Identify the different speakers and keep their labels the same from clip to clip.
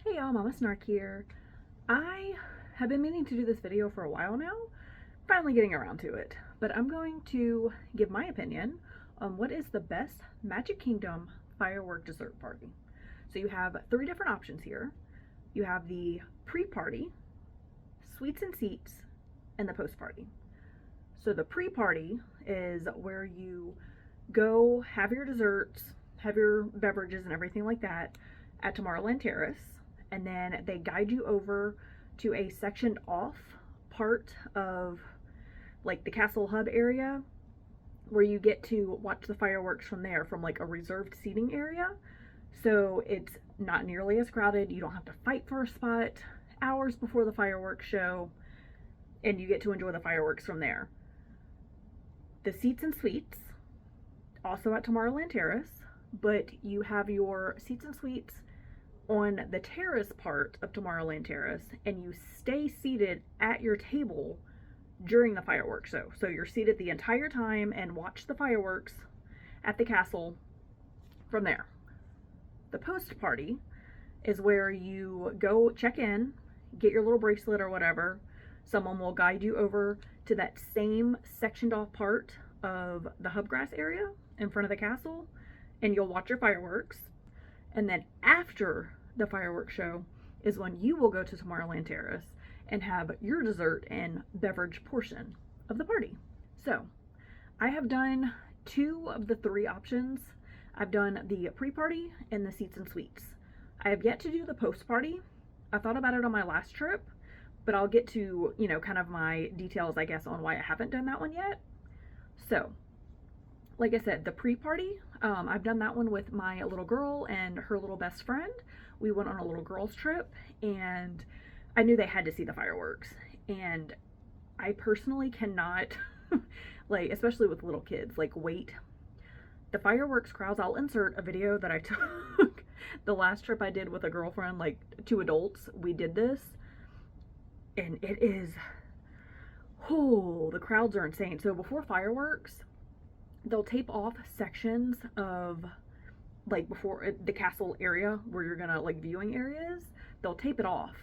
Speaker 1: Hey y'all, Mama Snark here. I have been meaning to do this video for a while now, finally getting around to it, but I'm going to give my opinion on what is the best Magic Kingdom firework dessert party. So you have three different options here. You have the pre-party, sweets and seats, and the post-party. So the pre-party is where you go have your desserts, have your beverages and everything like that at Tomorrowland Terrace, and then they guide you over to a sectioned off part of like the Castle Hub area where you get to watch the fireworks from there from like a reserved seating area. So it's not nearly as crowded. You don't have to fight for a spot hours before the fireworks show, and you get to enjoy the fireworks from there. The seats and suites, also at Tomorrowland Terrace, but you have your seats and suites on the terrace part of Tomorrowland Terrace, and you stay seated at your table during the fireworks show. So you're seated the entire time and watch the fireworks at the castle from there. The post party is where you go check in, get your little bracelet or whatever. Someone will guide you over to that same sectioned off part of the Hubgrass area in front of the castle, and you'll watch your fireworks. And then after the fireworks show is when you will go to Tomorrowland Terrace and have your dessert and beverage portion of the party. So I have done two of the three options. I've done the pre-party and the seats and suites. I have yet to do the post-party. I thought about it on my last trip, but I'll get to, kind of my details, I guess, on why I haven't done that one yet. So like I said, the pre-party, I've done that one with my little girl and her little best friend. We went on a little girls trip, and I knew they had to see the fireworks. And I personally cannot, like, especially with little kids, like, wait. The fireworks crowds, I'll insert a video that I took the last trip I did with a girlfriend, like, two adults. We did this, and it is, the crowds are insane. So before fireworks, they'll tape off sections of, like, before the castle area where you're gonna, like, viewing areas, they'll tape it off,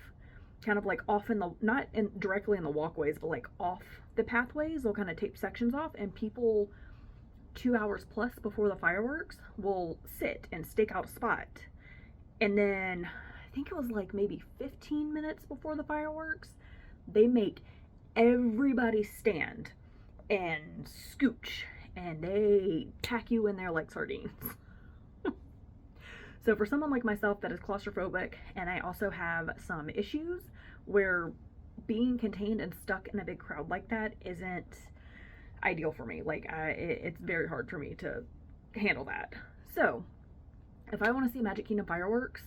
Speaker 1: kind of like off in the, not in directly in the walkways, but like off the pathways. They'll kind of tape sections off, and people 2 hours plus before the fireworks will sit and stake out a spot. And then I think it was like maybe 15 minutes before the fireworks, they make everybody stand and scooch, and they pack you in there like sardines. So for someone like myself that is claustrophobic, and I also have some issues where being contained and stuck in a big crowd like that isn't ideal for me. Like, it's very hard for me to handle that. So if I want to see Magic Kingdom fireworks,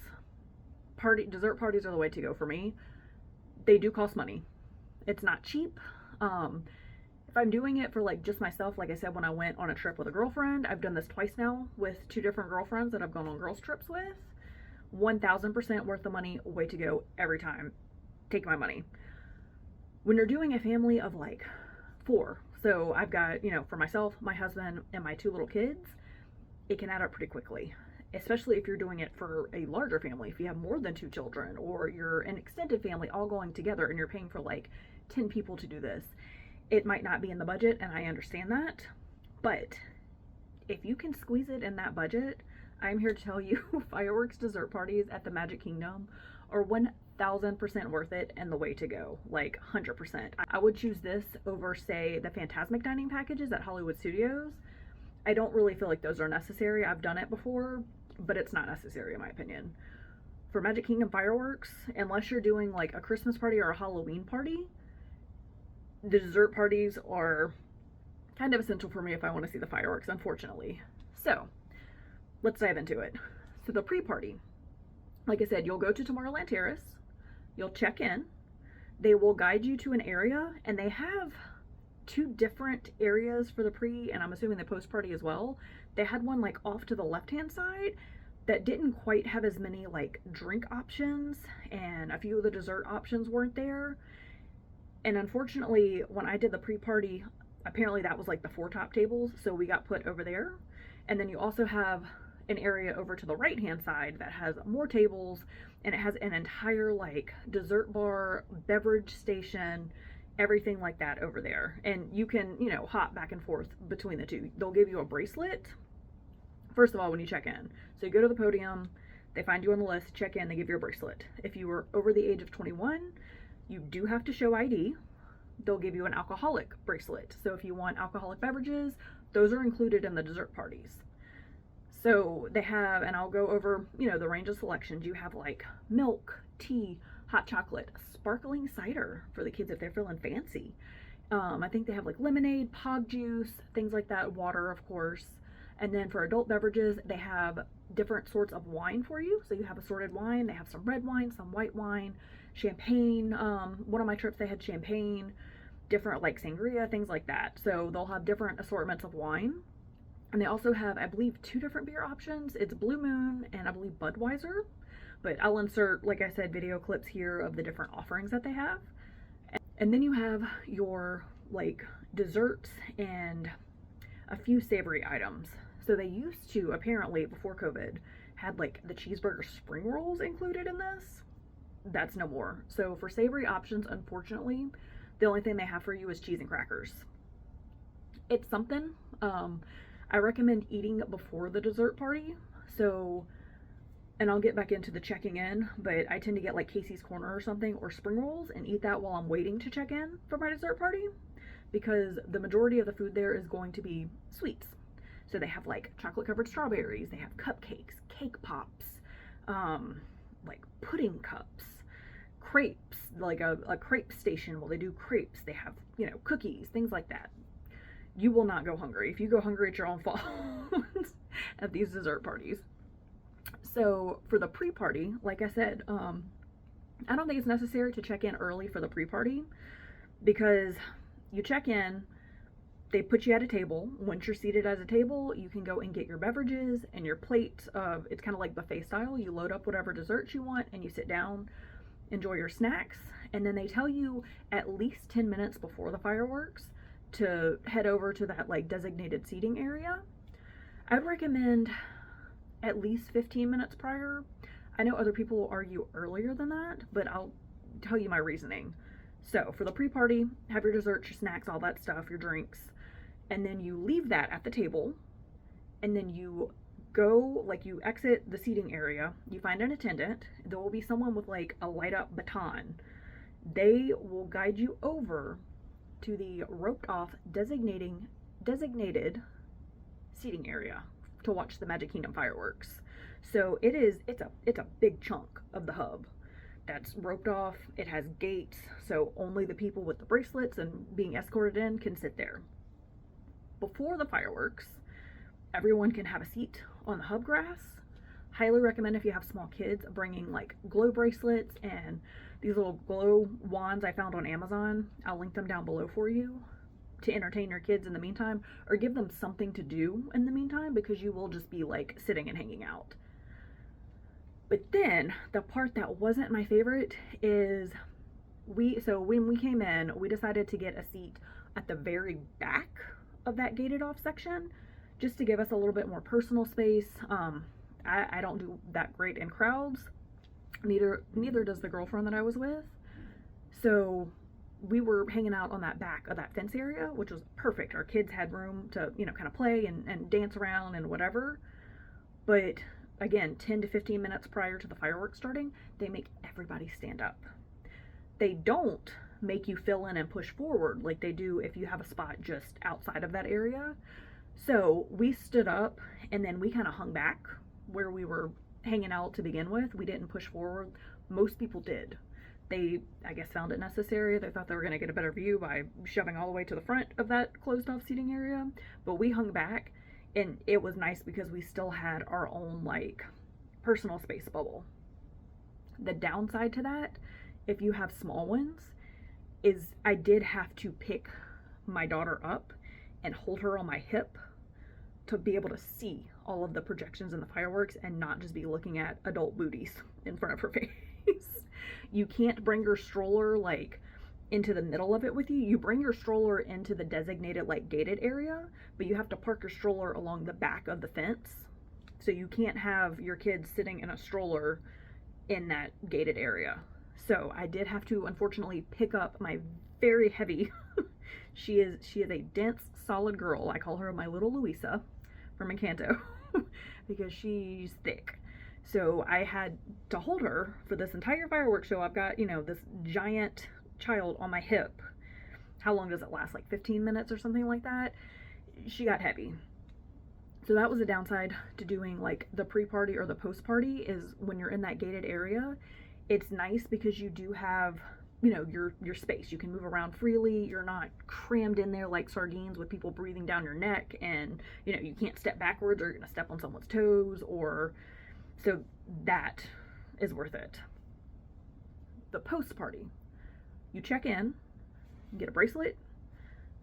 Speaker 1: dessert parties are the way to go for me. They do cost money. It's not cheap. If I'm doing it for like just myself, like I said, when I went on a trip with a girlfriend, I've done this twice now with two different girlfriends that I've gone on girls trips with. 1000% worth the money, way to go every time. Take my money. When you're doing a family of like 4, so I've got, for myself, my husband, and my 2 little kids, it can add up pretty quickly. Especially if you're doing it for a larger family, if you have more than 2 children, or you're an extended family all going together and you're paying for like 10 people to do this. It might not be in the budget, and I understand that, but if you can squeeze it in that budget, I'm here to tell you fireworks dessert parties at the Magic Kingdom are 1000% worth it and the way to go, like 100%. I would choose this over, say, the Fantasmic dining packages at Hollywood Studios. I don't really feel like those are necessary. I've done it before, but it's not necessary in my opinion. For Magic Kingdom fireworks, unless you're doing like a Christmas party or a Halloween party, the dessert parties are kind of essential for me if I want to see the fireworks, unfortunately. So let's dive into it. So the pre-party, like I said, you'll go to Tomorrowland Terrace, you'll check in, they will guide you to an area, and they have 2 different areas for the pre, and I'm assuming the post party as well. They had one like off to the left hand side that didn't quite have as many like drink options, and a few of the dessert options weren't there. And unfortunately, when I did the pre-party, apparently that was like the 4 top tables, so we got put over there. And then you also have an area over to the right hand side that has more tables, and it has an entire like dessert bar, beverage station, everything like that over there. And you can, you know, hop back and forth between the two. They'll give you a bracelet, first of all, when you check in. So you go to the podium, they find you on the list, check in, they give you a bracelet. If you were over the age of 21, you do have to show ID. They'll give you an alcoholic bracelet. So if you want alcoholic beverages, those are included in the dessert parties. So they have, and I'll go over, you know, the range of selections. You have like milk, tea, hot chocolate, sparkling cider for the kids if they're feeling fancy. I think they have like lemonade, pog juice, things like that, water, of course. And then for adult beverages, they have different sorts of wine for you. So you have assorted wine. They have some red wine, some white wine, champagne. One of my trips, they had champagne, different like sangria, things like that. So they'll have different assortments of wine. And they also have, I believe, 2 different beer options. It's Blue Moon and I believe Budweiser. But I'll insert, like I said, video clips here of the different offerings that they have. And then you have your like desserts and a few savory items. So they used to, apparently before COVID, had like the cheeseburger spring rolls included in this. That's no more. So for savory options, unfortunately, the only thing they have for you is cheese and crackers. It's something. I recommend eating before the dessert party. So, and I'll get back into the checking in, but I tend to get like Casey's Corner or something, or spring rolls, and eat that while I'm waiting to check in for my dessert party, because the majority of the food there is going to be sweets. So they have like chocolate covered strawberries, they have cupcakes, cake pops, like pudding cups, crepes, like a crepe station. Well, they do crepes. They have, you know, cookies, things like that. You will not go hungry. If you go hungry, it's your own fault at these dessert parties. So for the pre-party, like I said, I don't think it's necessary to check in early for the pre-party, because you check in, they put you at a table. Once you're seated at a table, you can go and get your beverages and your plate. It's kind of like buffet style. You load up whatever desserts you want and you sit down, enjoy your snacks, and then they tell you at least 10 minutes before the fireworks to head over to that like designated seating area. I'd recommend at least 15 minutes prior. I know other people will argue earlier than that, but I'll tell you my reasoning. So for the pre-party, have your desserts, your snacks, all that stuff, your drinks, and then you leave that at the table, and then you go, like you exit the seating area, you find an attendant. There will be someone with like a light up baton. They will guide you over to the roped off designated seating area to watch the Magic Kingdom fireworks. So it's a big chunk of the hub that's roped off. It has gates, so only the people with the bracelets and being escorted in can sit there. Before the fireworks, everyone can have a seat on the hub grass. Highly recommend, if you have small kids, bringing like glow bracelets and these little glow wands I found on Amazon. I'll link them down below for you, to entertain your kids in the meantime, or give them something to do in the meantime, because you will just be like sitting and hanging out. But then the part that wasn't my favorite is so when we came in, we decided to get a seat at the very back of that gated off section, just to give us a little bit more personal space. I don't do that great in crowds. Neither does the girlfriend that I was with. So we were hanging out on that back of that fence area, which was perfect. Our kids had room to, you know, kind of play and dance around and whatever. But again, 10 to 15 minutes prior to the fireworks starting, they make everybody stand up. They don't make you fill in and push forward like they do if you have a spot just outside of that area. So we stood up, and then we kind of hung back where we were hanging out to begin with. We didn't push forward. Most people did. They, I guess, found it necessary. They thought they were going to get a better view by shoving all the way to the front of that closed off seating area. But we hung back, and it was nice because we still had our own like personal space bubble. The downside to that, if you have small ones, is I did have to pick my daughter up and hold her on my hip to be able to see all of the projections and the fireworks and not just be looking at adult booties in front of her face. You can't bring your stroller like into the middle of it with you. You bring your stroller into the designated like gated area, but you have to park your stroller along the back of the fence So you can't have your kids sitting in a stroller in that gated area. So I did have to unfortunately pick up my very heavy she is a dense solid girl. I call her my little Louisa from Encanto because she's thick. So I had to hold her for this entire fireworks show. I've got, this giant child on my hip. How long does it last? Like 15 minutes or something like that? She got heavy. So that was a downside to doing like the pre-party or the post-party, is when you're in that gated area, it's nice because you do have, your space. You can move around freely. You're not crammed in there like sardines with people breathing down your neck, and, you can't step backwards or you're going to step on someone's toes, or so that is worth it. The post-party, you check in, get a bracelet,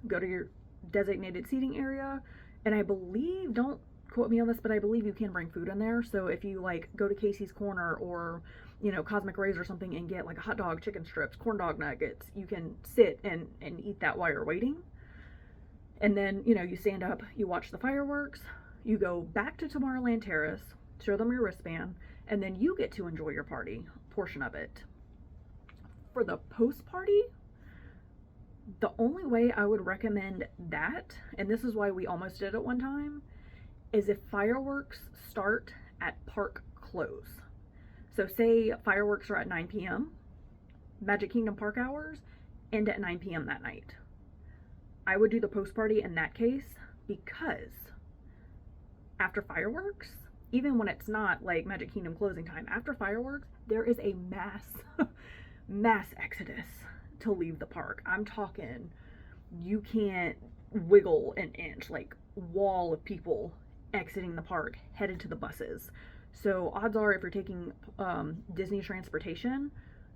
Speaker 1: go to your designated seating area, and I believe, don't quote me on this, but I believe you can bring food in there. So if you like go to Casey's Corner or, Cosmic Rays or something and get like a hot dog, chicken strips, corn dog nuggets, you can sit and eat that while you're waiting. And then, you stand up, you watch the fireworks, you go back to Tomorrowland Terrace, show them your wristband, and then you get to enjoy your party portion of it. For the post party, the only way I would recommend that, and this is why we almost did it one time, is if fireworks start at park close. So say fireworks are at 9 p.m., Magic Kingdom park hours end at 9 p.m. that night. I would do the post party in that case, because after fireworks, even when it's not like Magic Kingdom closing time, after fireworks, there is a mass exodus to leave the park. I'm talking, you can't wiggle an inch, like wall of people exiting the park, headed to the buses. So odds are, if you're taking Disney transportation,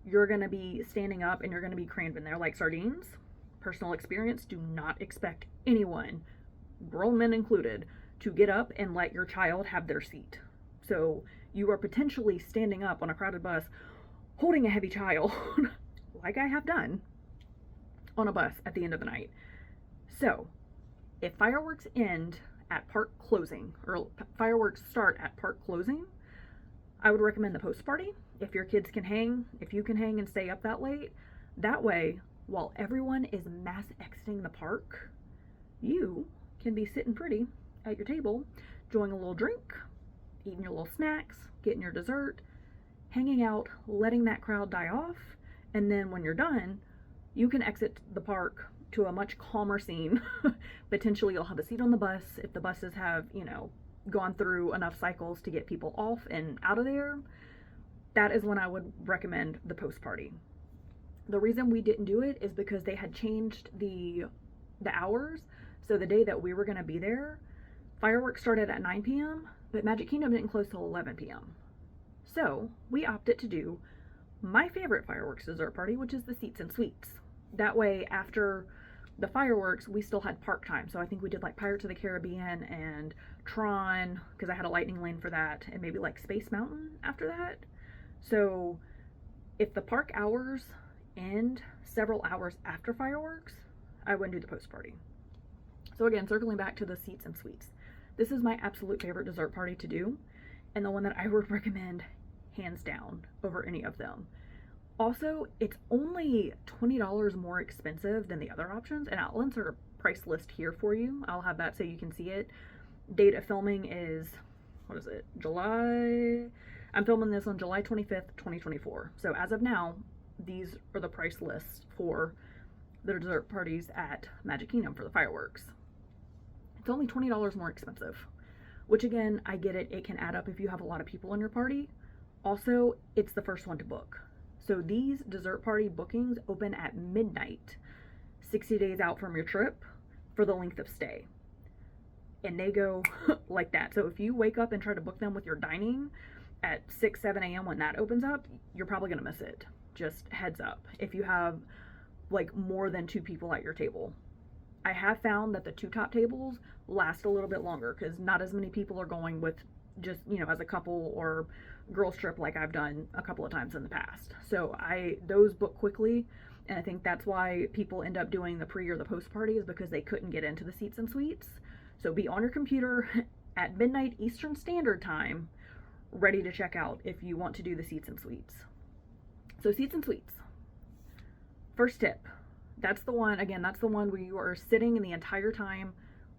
Speaker 1: you're going to be standing up and you're going to be crammed in there like sardines. Personal experience, do not expect anyone, grown men included, to get up and let your child have their seat. So you are potentially standing up on a crowded bus holding a heavy child like I have done on a bus at the end of the night. So if fireworks end at park closing, or fireworks start at park closing, I would recommend the post party. If your kids can hang, if you can hang and stay up that late, that way, while everyone is mass exiting the park, you can be sitting pretty at your table, enjoying a little drink, eating your little snacks, getting your dessert, hanging out, letting that crowd die off, and then when you're done, you can exit the park to a much calmer scene. Potentially you'll have a seat on the bus if the buses have, gone through enough cycles to get people off and out of there. That is when I would recommend the post party. The reason we didn't do it is because they had changed the hours. So the day that we were going to be there, fireworks started at 9 p.m., but Magic Kingdom didn't close till 11 p.m. So we opted to do my favorite fireworks dessert party, which is the Seats and Suites. That way, after the fireworks, we still had park time. So I think we did like Pirates of the Caribbean and Tron, because I had a lightning lane for that, and maybe like Space Mountain after that. So if the park hours end several hours after fireworks, I wouldn't do the post party. So again, circling back to the Seats and Suites, this is my absolute favorite dessert party to do, and the one that I would recommend hands down over any of them. Also, it's only $20 more expensive than the other options, and I'll insert a price list here for you. I'll have that so you can see it. Date of filming is, what is it, July? I'm filming this on July 25th, 2024. So as of now, these are the price lists for the dessert parties at Magic Kingdom for the fireworks. It's only $20 more expensive, which again, I get it. It can add up if you have a lot of people in your party. Also, it's the first one to book. So these dessert party bookings open at midnight, 60 days out from your trip for the length of stay. And they go like that. So if you wake up and try to book them with your dining at 6, 7 a.m. when that opens up, you're probably going to miss it. Just heads up. If you have like more than 2 people at your table. I have found that the 2 top tables last a little bit longer because not as many people are going with just, as a couple or girls trip like I've done a couple of times in the past. So those book quickly, and I think that's why people end up doing the pre or the post party, is because they couldn't get into the Seats and Suites. So be on your computer at midnight Eastern Standard Time, ready to check out if you want to do the Seats and Suites. So Seats and Suites. First tip. That's the one, again, that's the one where you are sitting in the entire time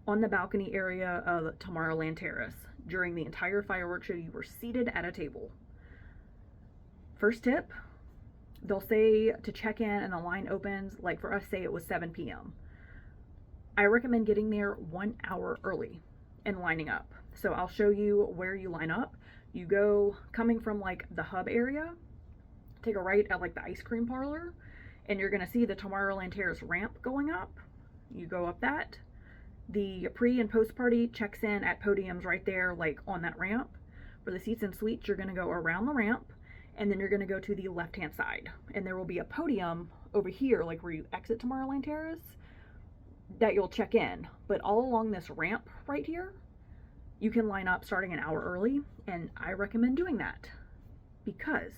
Speaker 1: on the balcony area of Tomorrowland Terrace. During the entire fireworks show, you were seated at a table. First tip, they'll say to check in and the line opens, like for us, say it was 7 p.m. I recommend getting there 1 hour early and lining up. So I'll show you where you line up. You go coming from like the hub area, take a right at like the ice cream parlor, and you're gonna see the Tomorrowland Terrace ramp going up. You go up that. The pre and post party checks in at podiums right there, like on that ramp. For the Seats and Suites, you're gonna go around the ramp, and then you're gonna go to the left-hand side. And there will be a podium over here, like where you exit Tomorrowland Terrace, that you'll check in. But all along this ramp right here, you can line up starting an hour early, and I recommend doing that because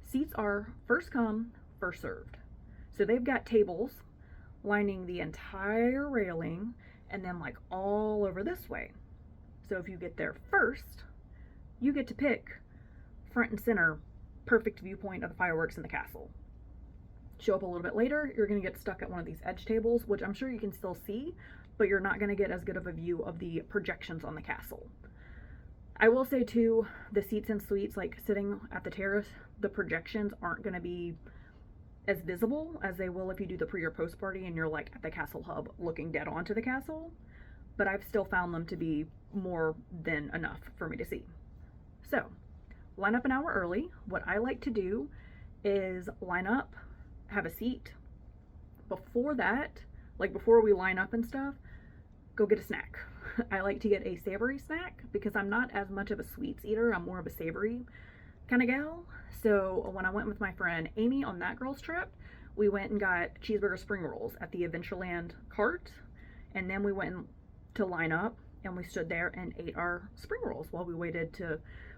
Speaker 1: seats are first come, first served. So they've got tables lining the entire railing and then like all over this way. So if you get there first, you get to pick front and center, perfect viewpoint of the fireworks in the castle. Show up a little bit later, you're gonna get stuck at one of these edge tables, which I'm sure you can still see, but you're not gonna get as good of a view of the projections on the castle. I will say too, the Seats and Suites, like sitting at the terrace, the projections aren't gonna be as visible as they will if you do the pre or post party and you're like at the castle hub looking dead onto the castle, but I've still found them to be more than enough for me to see. So line up an hour early. What I like to do is line up, have a seat. Before that, like before we line up and stuff, go get a snack. I like to get a savory snack because I'm not as much of a sweets eater. I'm more of a savory kind of gal. So when I went with my friend Amy on that girl's trip, we went and got cheeseburger spring rolls at the Adventureland cart, and then we went to line up and we stood there and ate our spring rolls while we waited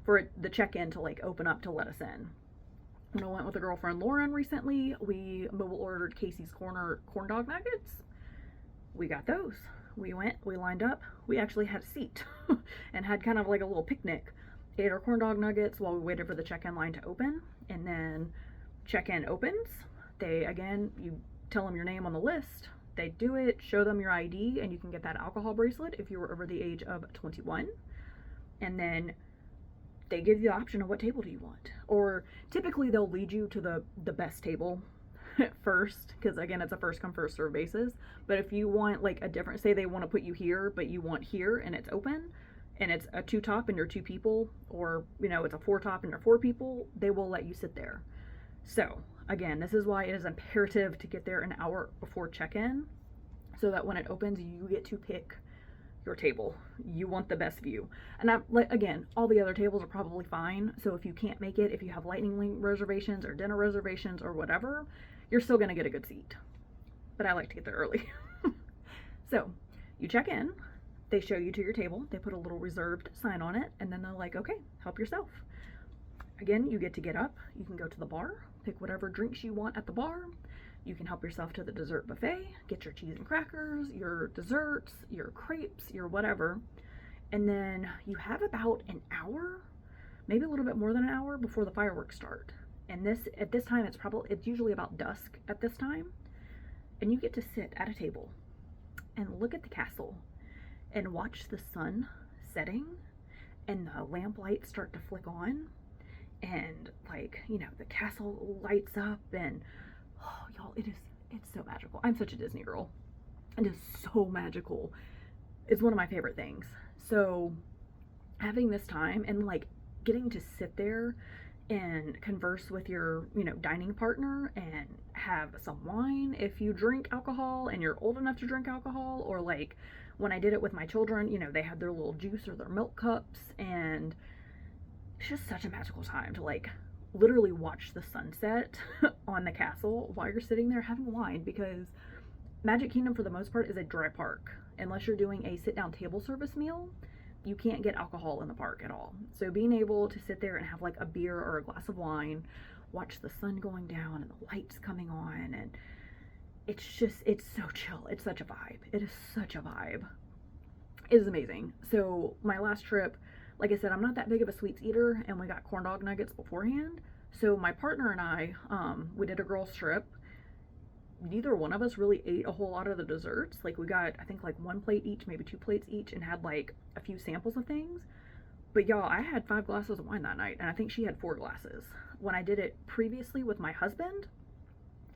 Speaker 1: for the check-in to like open up to let us in. When I went with a girlfriend Lauren recently, we mobile ordered Casey's Corner corn dog nuggets. We got those. We went, we lined up, we actually had a seat and had kind of like a little picnic. Ate our corn dog nuggets while we waited for the check-in line to open, and then check-in opens. They, again, you tell them your name on the list, they do it, show them your ID, and you can get that alcohol bracelet if you were over the age of 21. And then they give you the option of what table do you want. Or typically they'll lead you to the best table first, because again, it's a first come first serve basis. But if you want like a different, say they want to put you here, but you want here and it's open, and it's a 2 top and you're 2 people, or you know, it's a 4 top and you're 4 people, they will let you sit there. So again, this is why it is imperative to get there an hour before check-in, so that when it opens, you get to pick your table. You want the best view. And again, all the other tables are probably fine. So if you can't make it, if you have lightning link reservations or dinner reservations or whatever, you're still gonna get a good seat. But I like to get there early. So you check in, they show you to your table, they put a little reserved sign on it, and then they're like, okay, help yourself. Again, you get to get up, you can go to the bar, pick whatever drinks you want at the bar. You can help yourself to the dessert buffet, get your cheese and crackers, your desserts, your crepes, your whatever. And then you have about an hour, maybe a little bit more than an hour before the fireworks start. And at this time, it's usually about dusk at this time. And you get to sit at a table and look at the castle and watch the sun setting and the lamp lights start to flick on, and like, you know, the castle lights up, and oh y'all, it's so magical. I'm such a Disney girl. It is so magical. It's one of my favorite things. So having this time and like getting to sit there and converse with your, you know, dining partner and have some wine if you drink alcohol and you're old enough to drink alcohol, or like when I did it with my children, you know, they had their little juice or their milk cups, and it's just such a magical time to like literally watch the sunset on the castle while you're sitting there having wine, because Magic Kingdom for the most part is a dry park. Unless you're doing a sit down table service meal, you can't get alcohol in the park at all. So being able to sit there and have like a beer or a glass of wine, watch the sun going down and the lights coming on, and it's so chill. It's such a vibe. It is such a vibe. It is amazing. So my last trip, like I said, I'm not that big of a sweets eater, and we got corn dog nuggets beforehand. So my partner and I, we did a girls trip. Neither one of us really ate a whole lot of the desserts. Like we got, I think like one plate each, maybe two plates each, and had like a few samples of things. But y'all, I had 5 glasses of wine that night, and I think she had 4 glasses. When I did it previously with my husband,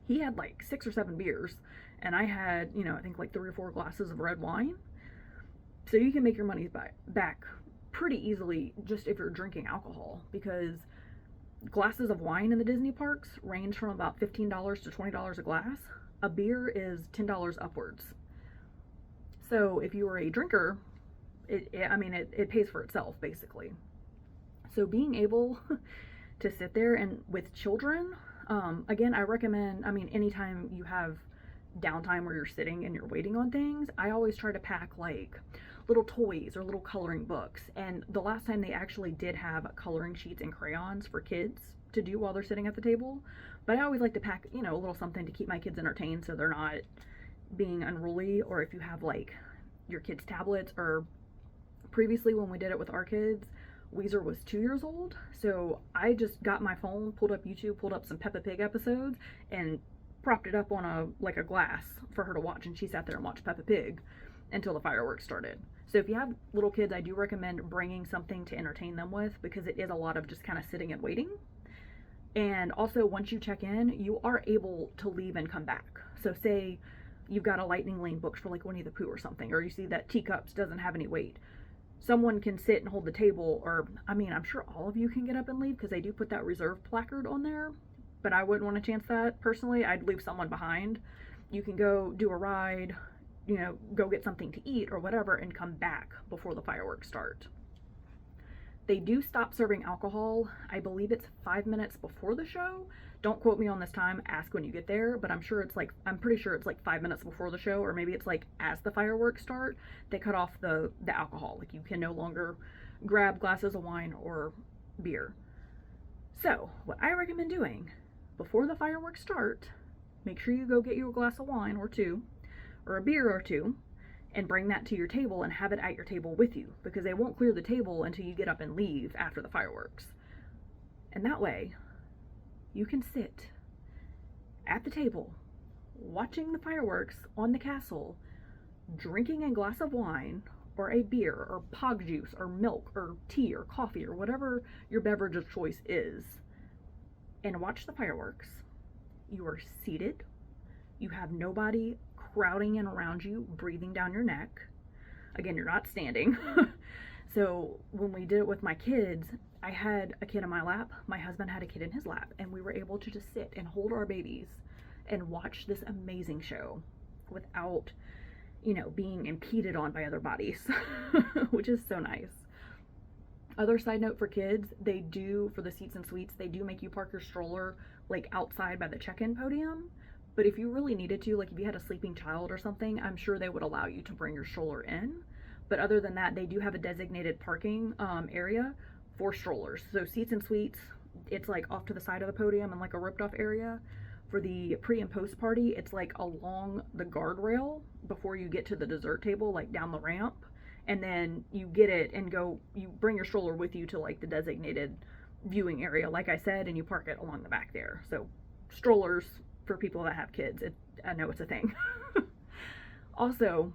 Speaker 1: he had like 6 or 7 beers, and I had, I think like 3 or 4 glasses of red wine. So you can make your money back pretty easily just if you're drinking alcohol, because glasses of wine in the Disney parks range from about $15 to $20 a glass. A beer is $10 upwards. So if you are a drinker, it pays for itself basically. So being able to sit there and with children, again, I recommend, anytime you have downtime where you're sitting and you're waiting on things, I always try to pack like little toys or little coloring books. And the last time they actually did have coloring sheets and crayons for kids to do while they're sitting at the table. But I always like to pack, a little something to keep my kids entertained so they're not being unruly. Or if you have like your kids' tablets, or previously when we did it with our kids, Weezer was 2 years old. So I just got my phone, pulled up YouTube, pulled up some Peppa Pig episodes, and propped it up on a glass for her to watch, and she sat there and watched Peppa Pig until the fireworks started. So if you have little kids, I do recommend bringing something to entertain them with, because it is a lot of just kind of sitting and waiting. And also, once you check in, you are able to leave and come back. So say you've got a Lightning Lane booked for like Winnie the Pooh or something, or you see that Teacups doesn't have any weight. Someone can sit and hold the table, or I'm sure all of you can get up and leave, because they do put that reserve placard on there, but I wouldn't want to chance that personally. I'd leave someone behind. You can go do a ride, go get something to eat or whatever, and come back before the fireworks start. They do stop serving alcohol, I believe it's 5 minutes before the show. Don't quote me on this time, ask when you get there, but I'm pretty sure it's like 5 minutes before the show, or maybe it's like as the fireworks start, they cut off the alcohol. Like you can no longer grab glasses of wine or beer. So what I recommend doing before the fireworks start, make sure you go get you a glass of wine or two, or a beer or two, and bring that to your table and have it at your table with you, because they won't clear the table until you get up and leave after the fireworks. And that way, you can sit at the table watching the fireworks on the castle, drinking a glass of wine or a beer or pog juice or milk or tea or coffee or whatever your beverage of choice is, and watch the fireworks. You are seated. You have nobody crowding in around you, breathing down your neck. Again, you're not standing. So when we did it with my kids, I had a kid in my lap, my husband had a kid in his lap, and we were able to just sit and hold our babies and watch this amazing show without, being impeded on by other bodies, which is so nice. Other side note for kids, they do, for the seats and suites, they do make you park your stroller like outside by the check-in podium. But if you really needed to, like if you had a sleeping child or something, I'm sure they would allow you to bring your stroller in. But other than that, they do have a designated parking area for strollers. So seats and suites, it's like off to the side of the podium and like a roped off area. For the pre and post party, it's like along the guardrail before you get to the dessert table, like down the ramp. And then you get it and you bring your stroller with you to like the designated viewing area, like I said, and you park it along the back there. So strollers for people that have kids, I know it's a thing. Also,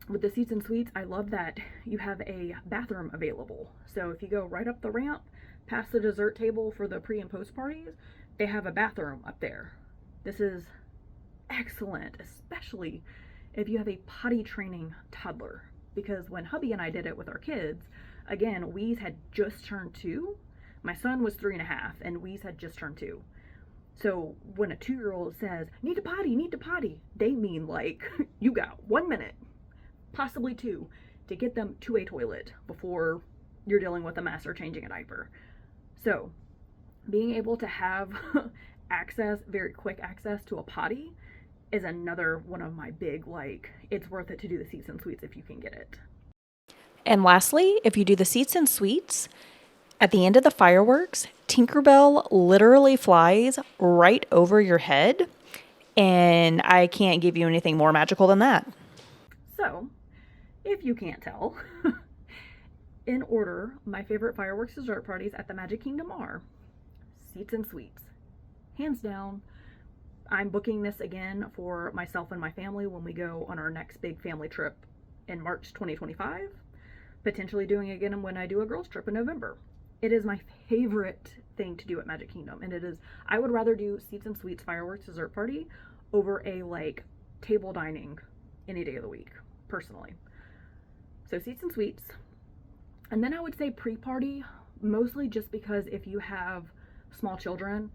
Speaker 1: with the seats and suites, I love that you have a bathroom available. So if you go right up the ramp, past the dessert table for the pre and post parties, they have a bathroom up there. This is excellent, especially if you have a potty training toddler. Because when hubby and I did it with our kids, again, Weeze had just turned 2. My son was 3.5, and Weeze had just turned 2. So when a 2-year-old says, need to potty, they mean like, you got 1 minute, possibly 2, to get them to a toilet before you're dealing with a mess or changing a diaper. So being able to have very quick access to a potty is another one of my big, it's worth it to do the seats and suites if you can get it.
Speaker 2: And lastly, if you do the seats and suites, at the end of the fireworks, Tinkerbell literally flies right over your head, and I can't give you anything more magical than that.
Speaker 1: So, if you can't tell. In order, my favorite fireworks dessert parties at the Magic Kingdom are Seats and Sweets. Hands down. I'm booking this again for myself and my family when we go on our next big family trip in March 2025. Potentially doing it again when I do a girls trip in November. It is my favorite thing to do at Magic Kingdom, and it is, I would rather do Seats and Sweets fireworks dessert party over a like table dining any day of the week, personally. So Seats and Sweets. And then I would say pre-party, mostly just because if you have small children,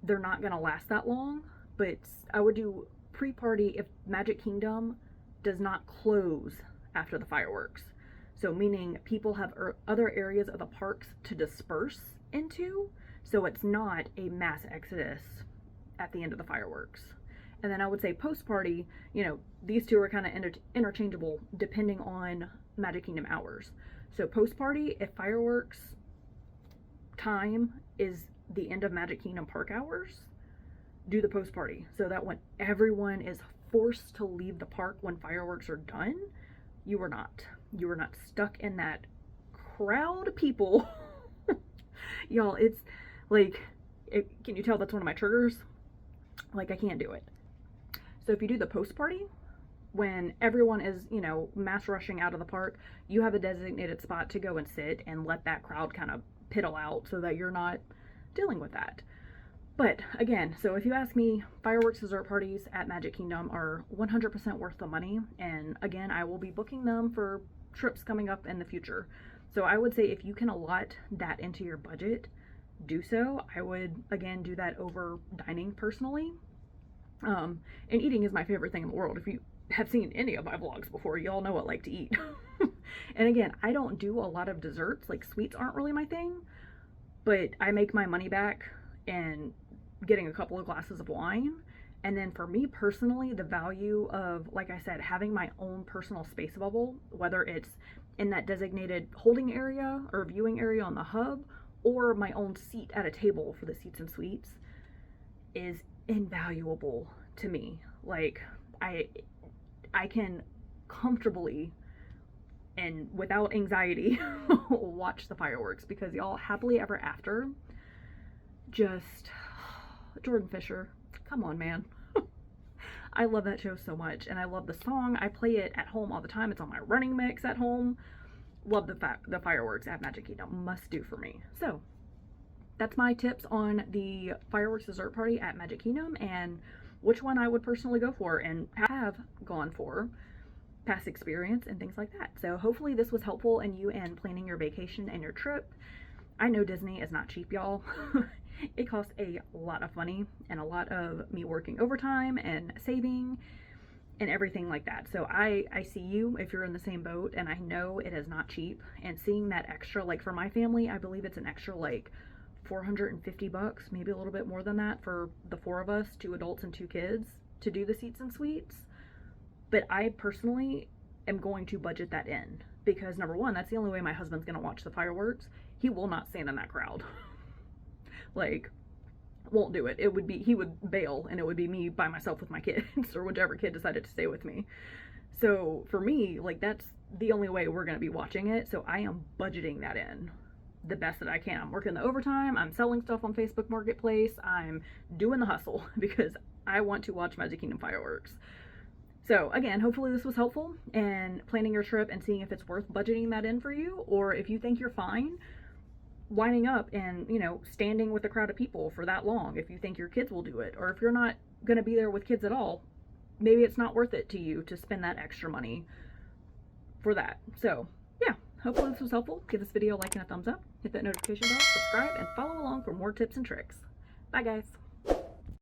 Speaker 1: they're not gonna last that long. But I would do pre-party if Magic Kingdom does not close after the fireworks. So meaning people have other areas of the parks to disperse into, so it's not a mass exodus at the end of the fireworks. And then I would say post-party, you know, these two are kind of interchangeable depending on Magic Kingdom hours. So post-party, if fireworks time is the end of Magic Kingdom park hours, do the post-party so that when everyone is forced to leave the park when fireworks are done, you are not stuck in that crowd of people. Y'all, it's like, can you tell that's one of my triggers? Like, I can't do it. So if you do the post-party, when everyone is, you know, mass rushing out of the park, you have a designated spot to go and sit and let that crowd kind of piddle out so that you're not dealing with that. But again, so if you ask me, fireworks dessert parties at Magic Kingdom are 100% worth the money. And again, I will be booking them for trips coming up in the future. So I would say if you can allot that into your budget, do so. I would, again, do that over dining personally. And eating is my favorite thing in the world. If you have seen any of my vlogs before, y'all know I like to eat. And again, I don't do a lot of desserts. Like, sweets aren't really my thing, but I make my money back and getting a couple of glasses of wine. And then for me personally, the value of, like I said, having my own personal space bubble, whether it's in that designated holding area or viewing area on the hub, or my own seat at a table for the Seats and Sweets, is invaluable to me. Like, I can comfortably and without anxiety watch the fireworks, because y'all, happily ever after, just Jordan Fisher, come on, man. I love that show so much, and I love the song. I play it at home all the time. It's on my running mix at home. Love the fireworks at Magic Kingdom. Must do for me. So that's my tips on the fireworks dessert party at Magic Kingdom and which one I would personally go for and have gone for, past experience and things like that. So hopefully this was helpful in you and planning your vacation and your trip. I know Disney is not cheap, y'all. It costs a lot of money and a lot of me working overtime and saving and everything like that. So I see you if you're in the same boat, and I know it is not cheap. And seeing that extra, like for my family, I believe it's an extra like $450, maybe a little bit more than that for the four of us, 2 adults and 2 kids, to do the Seats and Sweets. But I personally am going to budget that in, because number one, that's the only way my husband's gonna watch the fireworks. He will not stand in that crowd. Like, won't do it. It would be, he would bail, and it would be me by myself with my kids, or whichever kid decided to stay with me. So for me, like, that's the only way we're gonna be watching it. So I am budgeting that in the best that I can. I'm working the overtime, I'm selling stuff on Facebook Marketplace, I'm doing the hustle because I want to watch Magic Kingdom fireworks. So again, hopefully this was helpful in planning your trip and seeing if it's worth budgeting that in for you, or if you think you're fine lining up and, you know, standing with a crowd of people for that long, if you think your kids will do it, or if you're not going to be there with kids at all, maybe it's not worth it to you to spend that extra money for that. So yeah, hopefully this was helpful. Give this video a like and a thumbs up, hit that notification bell, subscribe, and follow along for more tips and tricks. Bye guys.